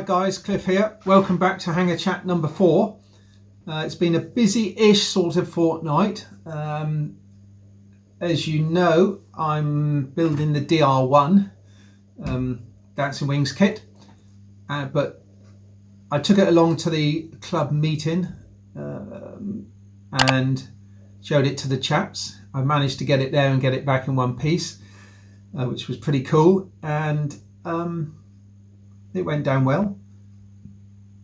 Hi guys, Cliff here. Welcome back to Hangar Chat number 4. It's been a busy-ish sort of fortnight. As you know, I'm building the DR1 Dancing Wings kit, but I took it along to the club meeting and showed it to the chaps. I managed to get it there and get it back in one piece, which was pretty cool, and it went down well.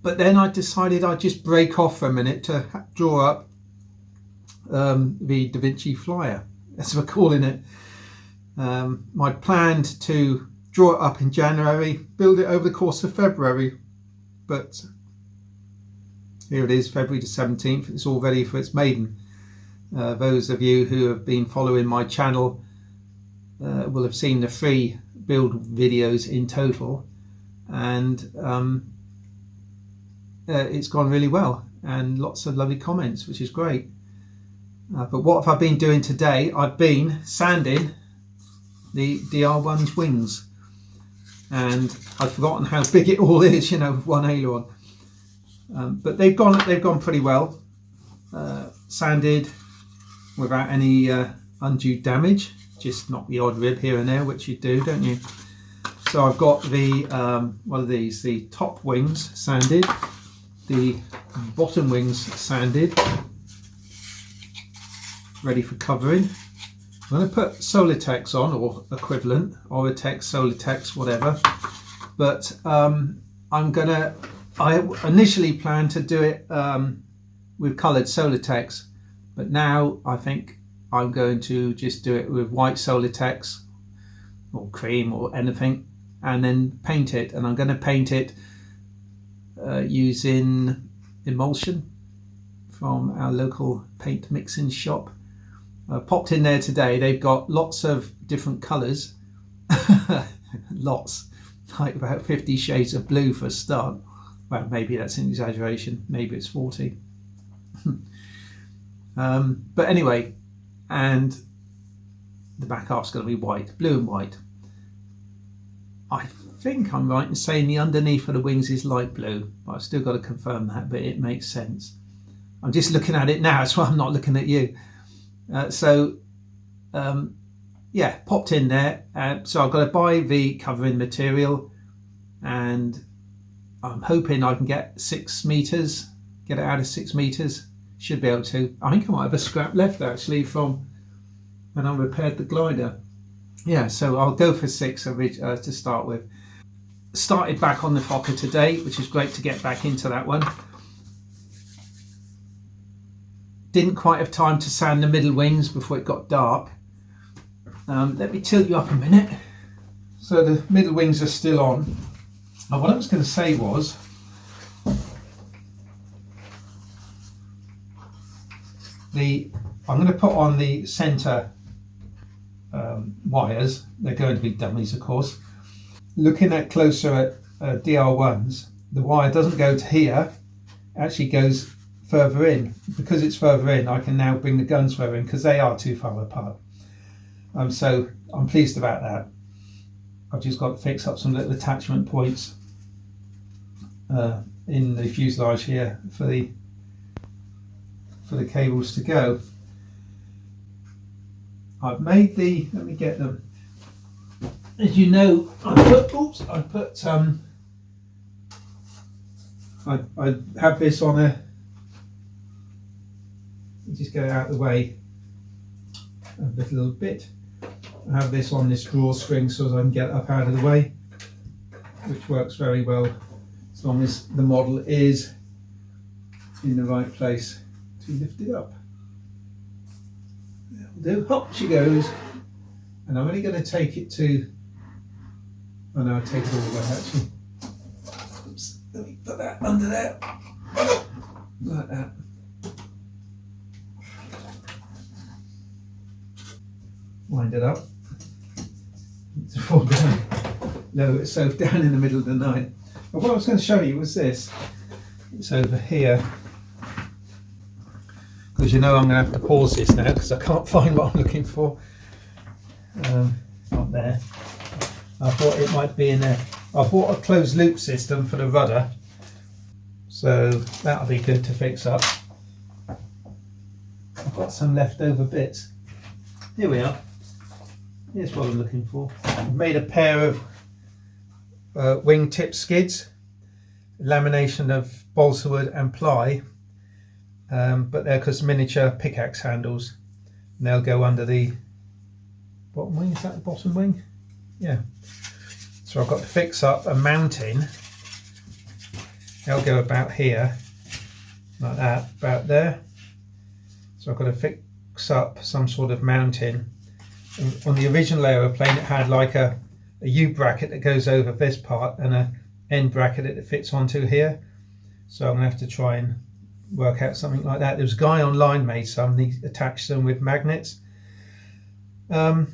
But then I decided I'd just break off for a minute to draw up the Da Vinci Flyer, as we're calling it. I'd planned to draw it up in January, build it over the course of February, but here it is, February the 17th. It's all ready for its maiden. Those of you who have been following my channel will have seen the 3 build videos in total, and it's gone really well and lots of lovely comments, which is great. But what have I been doing today? I've been sanding the DR1's wings, and I've forgotten how big it all is, you know, with one aileron. But they've gone pretty well, sanded without any undue damage. Just knock the odd rib here and there, which you do, don't you? So I've got the what are these? The top wings sanded, the bottom wings sanded, ready for covering. I'm going to put Solitex on, or equivalent, Oratex, Solitex, whatever. But I initially planned to do it with coloured Solitex, but now I think I'm going to just do it with white Solitex or cream or anything, and then paint it. And I'm going to paint it using emulsion from our local paint mixing shop. I popped in there today. They've got lots of different colours, lots, like about 50 shades of blue for a start. Well, maybe that's an exaggeration, maybe it's 40. But anyway, and the back half's going to be white, blue and white. I think I'm right in saying the underneath of the wings is light blue, but I've still got to confirm that, but it makes sense. I'm just looking at it now, so I'm not looking at you. Yeah, popped in there. So I've got to buy the covering material, and I'm hoping I can get 6 meters, get it out of 6 meters. Should be able to. I think I might have a scrap left actually from when I repaired the glider. Yeah, so I'll go for 6 to start with. Started back on the Fokker today, which is great to get back into that one. Didn't quite have time to sand the middle wings before it got dark. Let me tilt you up a minute. So the middle wings are still on. And what I was going to say was, I'm going to put on the centre wires. They're going to be dummies, of course. Looking at closer at DR1s, the wire doesn't go to here, it actually goes further in. Because it's further in, I can now bring the guns further in, because they are too far apart. So I'm pleased about that. I've just got to fix up some little attachment points in the fuselage here for the cables to go. I've made let me get them. As you know, I have this on a, just get it out of the way a little bit. I have this on this drawstring so that I can get it up out of the way, which works very well as long as the model is in the right place to lift it up. That'll do. Hop she goes. And I'm only going to take it to, oh no, I'll take it all the way actually. Oops, let me put that under there, like that. Wind it up. To fall down, lower itself down in the middle of the night. But what I was going to show you was this. It's over here. Because you know I'm going to have to pause this now because I can't find what I'm looking for. It's not there. I thought it might be in there. I bought a closed loop system for the rudder, so that'll be good to fix up. I've got some leftover bits. Here we are. Here's what I'm looking for. I've made a pair of wingtip skids, lamination of balsa wood and ply, but they're just miniature pickaxe handles, and they'll go under the bottom wing. Is that the bottom wing? Yeah. So I've got to fix up a mounting. They'll go about here, like that, about there. So I've got to fix up some sort of mounting. On the original aeroplane, it had like a U bracket that goes over this part and a end bracket that it fits onto here. So I'm going to have to try and work out something like that. There was a guy online made some, he attached them with magnets. But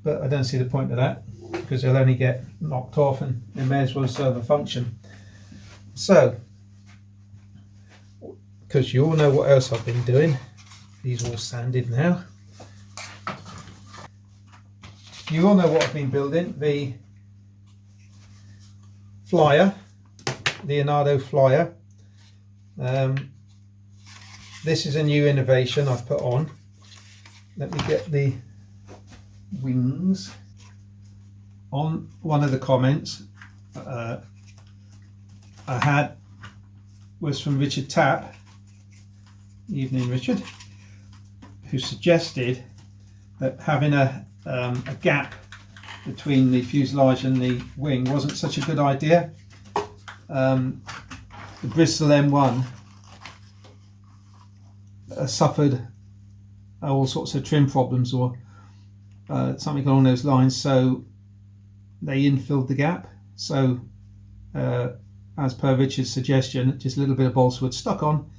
I don't see the point of that, because they'll only get knocked off and they may as well serve a function. So, because you all know what else I've been doing, these are all sanded now. You all know what I've been building, the Flyer, Leonardo Flyer. This is a new innovation I've put on. Let me get the wings. On one of the comments I had was from Richard Tapp, evening Richard, who suggested that having a gap between the fuselage and the wing wasn't such a good idea. The Bristol M1 suffered all sorts of trim problems or something along those lines, so they infilled the gap. So as per Richard's suggestion, just a little bit of balsa wood stuck on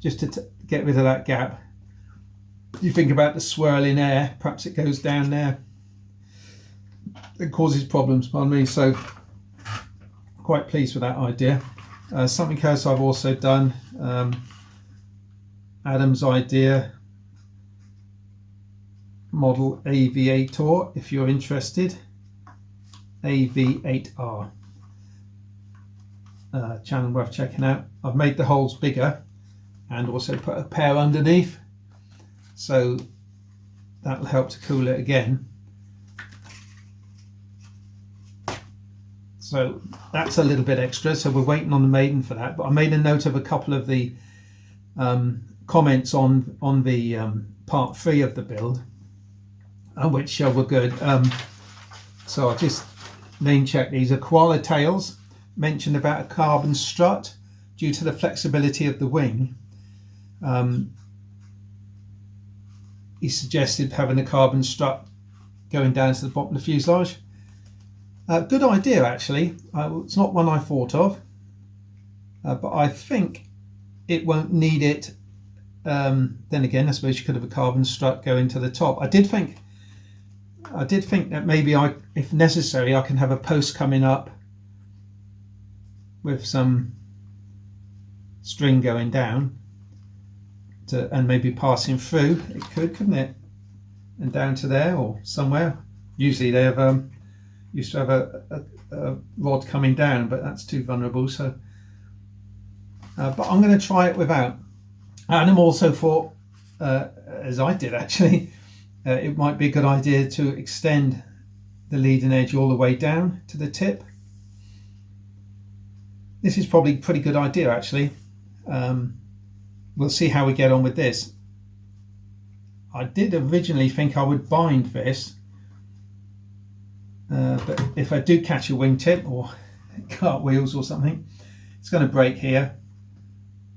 just to get rid of that gap. You think about the swirling air, perhaps it goes down there, it causes problems, pardon me. So quite pleased with that idea. Something else I've also done, Adam's idea, model AV8R, if you're interested, AV8R, channel worth checking out. I've made the holes bigger and also put a pair underneath, so that'll help to cool it again. So that's a little bit extra, so we're waiting on the maiden for that, but I made a note of a couple of the comments on the part 3 of the build, which were good. So I'll just name check these. A koala tails mentioned about a carbon strut due to the flexibility of the wing. He suggested having a carbon strut going down to the bottom of the fuselage. Good idea, actually. It's not one I thought of, but I think it won't need it. Then again, I suppose you could have a carbon strut going to the top. I did think that maybe if necessary, I can have a post coming up with some string going down and maybe passing through. It couldn't it? And down to there or somewhere. Usually they have used to have a rod coming down, but that's too vulnerable. So, but I'm going to try it without. And I'm also thought, as I did actually, it might be a good idea to extend the leading edge all the way down to the tip. This is probably a pretty good idea, actually. We'll see how we get on with this. I did originally think I would bind this, but if I do catch a wingtip or cartwheels or something, it's going to break here.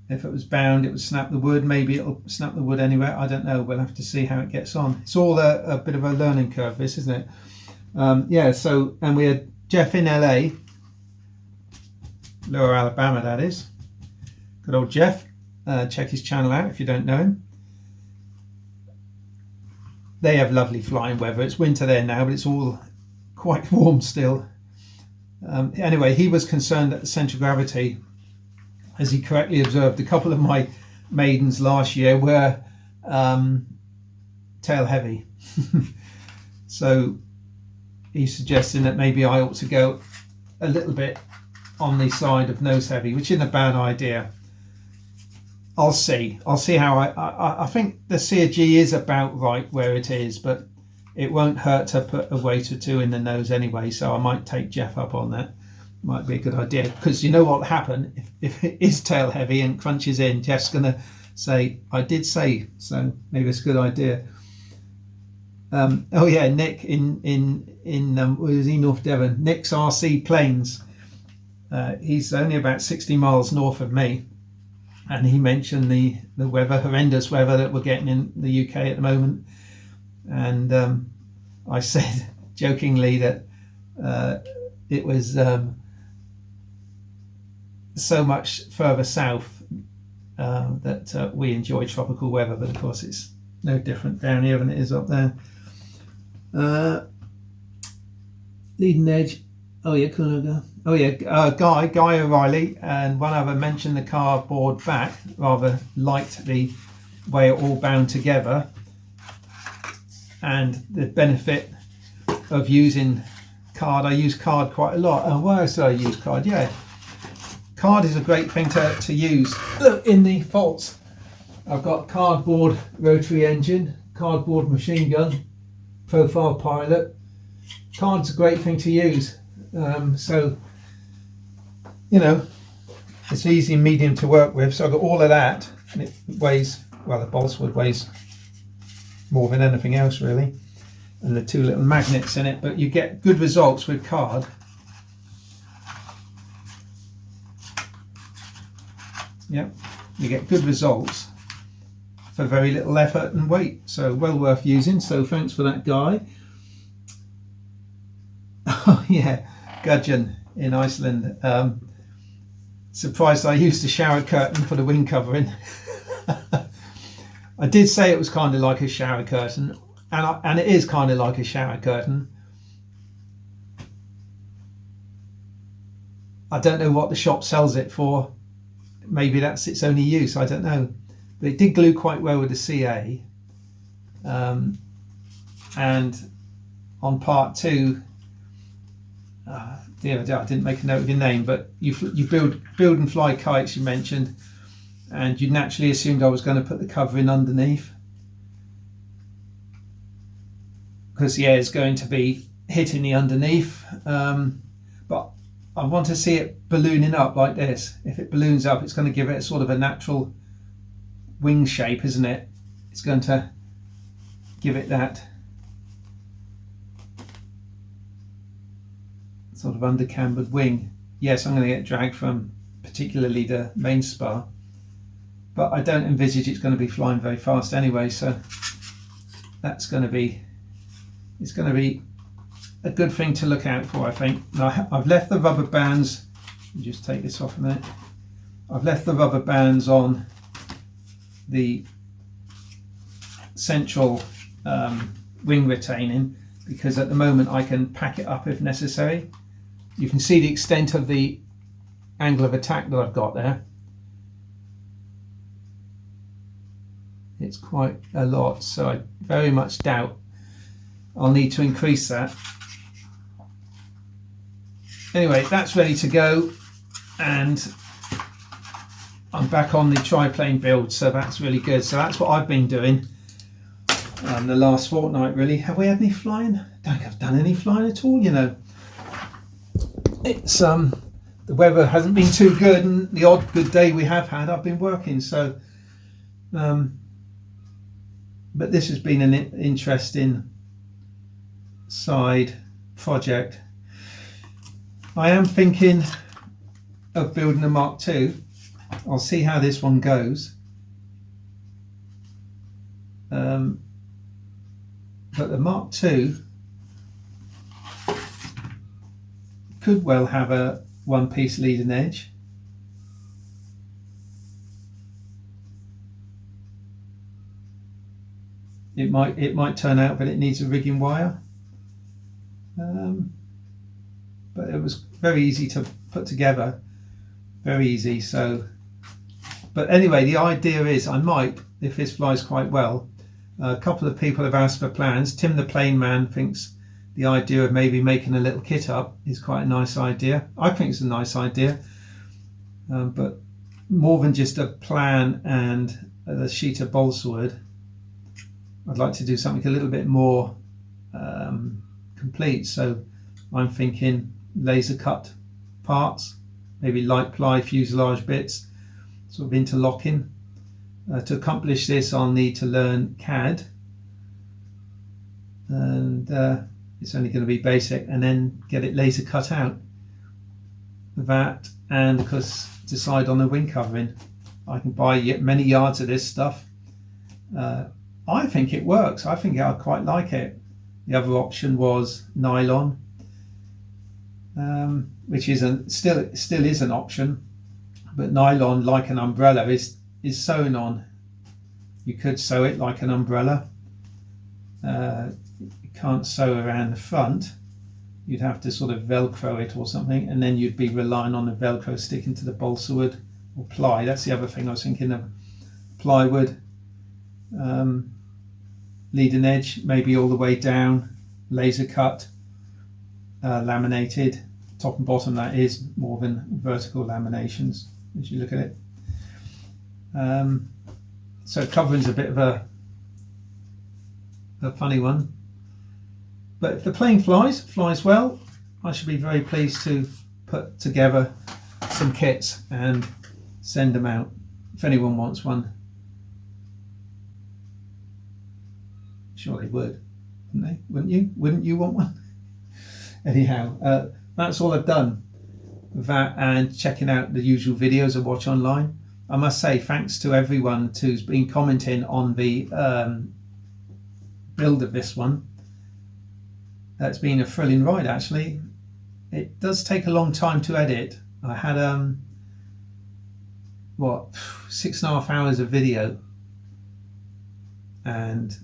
If it was bound, it would snap the wood. Maybe it'll snap the wood anywhere. I don't know. We'll have to see how it gets on. It's all a bit of a learning curve, this, isn't it? Yeah, so, and we had Jeff in LA, Lower Alabama, that is. Good old Jeff. Check his channel out if you don't know him. They have lovely flying weather. It's winter there now, but it's all quite warm still. Anyway, he was concerned that the centre of gravity, as he correctly observed, a couple of my maidens last year were tail heavy. So he's suggesting that maybe I ought to go a little bit on the side of nose heavy, which isn't a bad idea. I'll see how I think the CG is about right where it is, but it won't hurt to put a weight or two in the nose anyway, so I might take Jeff up on that. Might be a good idea, because you know what'll happen if it is tail heavy and crunches in. Jeff's gonna say, I did say, so maybe it's a good idea. Oh yeah, Nick in where is he, North Devon? Nick's RC Plains. He's only about 60 miles north of me, and he mentioned the weather, horrendous weather that we're getting in the UK at the moment. And I said jokingly that it was so much further south that we enjoy tropical weather, but of course it's no different down here than it is up there. Leading edge. Oh yeah, cool. Oh yeah, Guy O'Reilly and one other mentioned the cardboard back. Rather liked the way it all bound together and the benefit of using card. I use card quite a lot. And where else do I use card? Yeah, card is a great thing to use. Look, in the faults, I've got cardboard rotary engine, cardboard machine gun, profile pilot. Card's a great thing to use. So, you know, it's easy and medium to work with. So I've got all of that, and it weighs, well, the balsa wood weighs more than anything else really, and the two little magnets in it, but you get good results with card. Yep, you get good results for very little effort and weight, so well worth using. So thanks for that, Guy. Oh yeah, Gudgeon in Iceland. Surprised I used a shower curtain for the wing covering. I did say it was kind of like a shower curtain, and it is kind of like a shower curtain. I don't know what the shop sells it for. Maybe that's its only use, I don't know. But it did glue quite well with the CA. And on part 2, the other day I didn't make a note of your name, but you build and fly kites, you mentioned, and you naturally assumed I was going to put the cover in underneath, because the air is going to be hitting the underneath. But I want to see it ballooning up like this. If it balloons up, it's going to give it a sort of a natural wing shape, isn't it? It's going to give it that sort of undercambered wing. Yes, I'm going to get drag from particularly the main spar, but I don't envisage it's going to be flying very fast anyway, so that's going to be, it's going to be a good thing to look out for, I think. Now, I've left the rubber bands, let me just take this off a minute. I've left the rubber bands on the central wing retaining, because at the moment I can pack it up if necessary. You can see the extent of the angle of attack that I've got there. It's quite a lot, so I very much doubt I'll need to increase that. Anyway, that's ready to go, and I'm back on the triplane build, so that's really good. So that's what I've been doing the last fortnight really. Have we had any flying? I don't think I've done any flying at all, you know. It's the weather hasn't been too good, and the odd good day we have had, I've been working, so but this has been an interesting side project. I am thinking of building a Mark II. I'll see how this one goes. But the Mark II could well have a one-piece leading edge. It might turn out that it needs a rigging wire. But it was very easy to put together, very easy. So, but anyway, the idea is I might, if this flies quite well, a couple of people have asked for plans. Tim the Plane Man thinks the idea of maybe making a little kit up is quite a nice idea. I think it's a nice idea, but more than just a plan and a sheet of balsa wood, I'd like to do something a little bit more complete. So I'm thinking laser cut parts, maybe light ply fuselage bits, sort of interlocking. To accomplish this, I'll need to learn CAD, and it's only going to be basic, and then get it laser cut out. That, and of course decide on the wing covering. I can buy many yards of this stuff. I think it works. I think I quite like it. The other option was nylon, which still is an option, but nylon, like an umbrella, is sewn on. You could sew it like an umbrella. You can't sew around the front. You'd have to sort of velcro it or something, and then you'd be relying on the velcro sticking to the balsa wood or ply. That's the other thing I was thinking of. Plywood, leading edge, maybe all the way down, laser cut, laminated, top and bottom, that is, more than vertical laminations as you look at it. So covering's a bit of a funny one, but if the plane flies well, I should be very pleased to put together some kits and send them out if anyone wants one. Sure they would, wouldn't they? Wouldn't you? Wouldn't you want one? Anyhow, that's all I've done with that, and checking out the usual videos I watch online. I must say thanks to everyone who's been commenting on the build of this one. That's been a thrilling ride, actually. It does take a long time to edit. I had 6.5 hours of video, and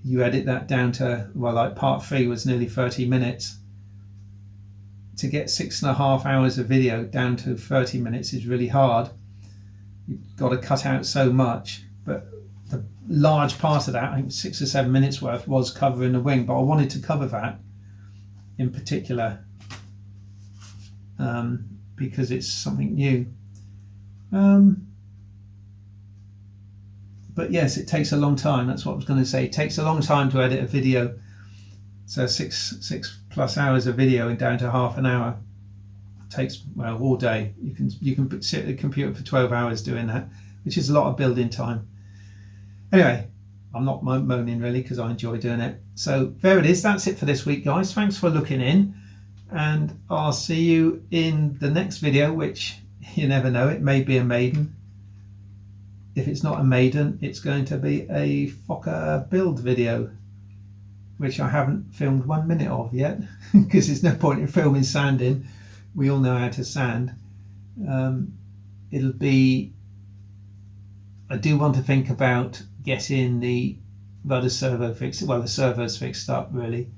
you edit that down to, well, like part 3 was nearly 30 minutes. To get 6.5 hours of video down to 30 minutes is really hard. You've got to cut out so much, but the large part of that, I think 6 or 7 minutes worth, was covering the wing, but I wanted to cover that in particular because it's something new. But yes, it takes a long time. That's what I was going to say. It takes a long time to edit a video. So 6+ hours of video down to half an hour. It takes, well, all day. You can sit at the computer for 12 hours doing that, which is a lot of building time. Anyway, I'm not moaning really, because I enjoy doing it. So there it is. That's it for this week, guys. Thanks for looking in, and I'll see you in the next video, which you never know, it may be a maiden. If it's not a maiden, it's going to be a Fokker build video, which I haven't filmed 1 minute of yet, because there's no point in filming sanding. We all know how to sand. It'll be, I do want to think about getting the rudder servo fixed. Well, the servo's fixed up really.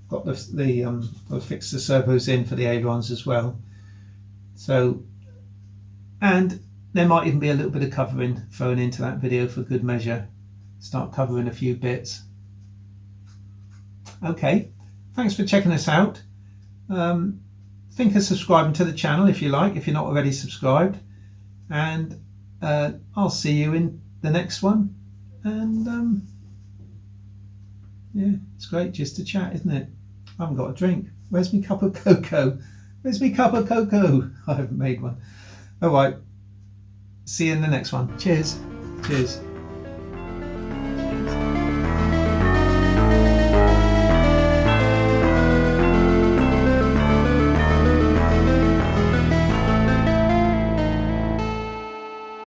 Got I'll fix the servos in for the ailerons as well. So, and there might even be a little bit of covering thrown into that video for good measure. Start covering a few bits. Okay, thanks for checking us out. Think of subscribing to the channel if you like, if you're not already subscribed. And I'll see you in the next one. And yeah, it's great just to chat, isn't it? I haven't got a drink. Where's my cup of cocoa? Where's my cup of cocoa? I haven't made one. All right. See you in the next one. Cheers. Cheers.